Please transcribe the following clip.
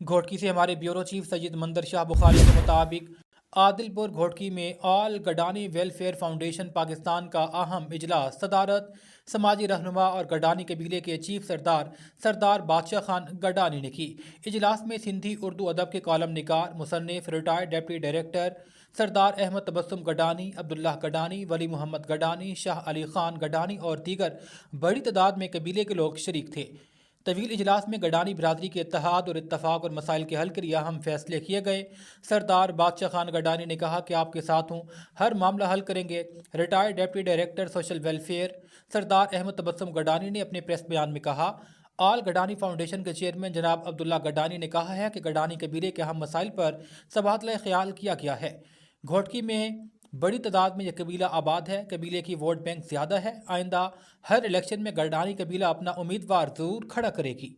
گھوٹکی سے ہمارے bureau chief سید مندر شاہ بخاری کے مطابق عادل پور گھوٹکی میں آل گڈانی ویلفیئر فاؤنڈیشن پاکستان کا اہم اجلاس صدارت سماجی رہنما اور گڈانی قبیلے کے چیف سردار بادشاہ خان گڈانی نے کی۔ اجلاس میں سندھی اردو ادب کے کالم نگار، مصنف، ریٹائرڈ ڈپٹی ڈائریکٹر سردار احمد تبسم گڈانی، عبداللہ گڈانی، ولی محمد گڈانی، شاہ علی خان گڈانی اور دیگر بڑی تعداد میں قبیلے کے لوگ شریک تھے۔ طویل اجلاس میں گڈانی برادری کے اتحاد اور اتفاق اور مسائل کے حل کے لیے اہم فیصلے کیے گئے۔ سردار بادشاہ خان گڈانی نے کہا کہ آپ کے ساتھ ہوں، ہر معاملہ حل کریں گے۔ Retired deputy director social welfare سردار احمد تبسم گڈانی نے اپنے پریس بیان میں کہا، آل گڈانی فاؤنڈیشن کے چیئرمین جناب عبداللہ گڈانی نے کہا ہے کہ گڈانی قبیلے کے اہم مسائل پر تبادلہ خیال کیا گیا ہے۔ گھوٹکی میں بڑی تعداد میں یہ قبیلہ آباد ہے، قبیلے کی ووٹ بینک زیادہ ہے۔ آئندہ ہر الیکشن میں گڈانی قبیلہ اپنا امیدوار ضرور کھڑا کرے گی۔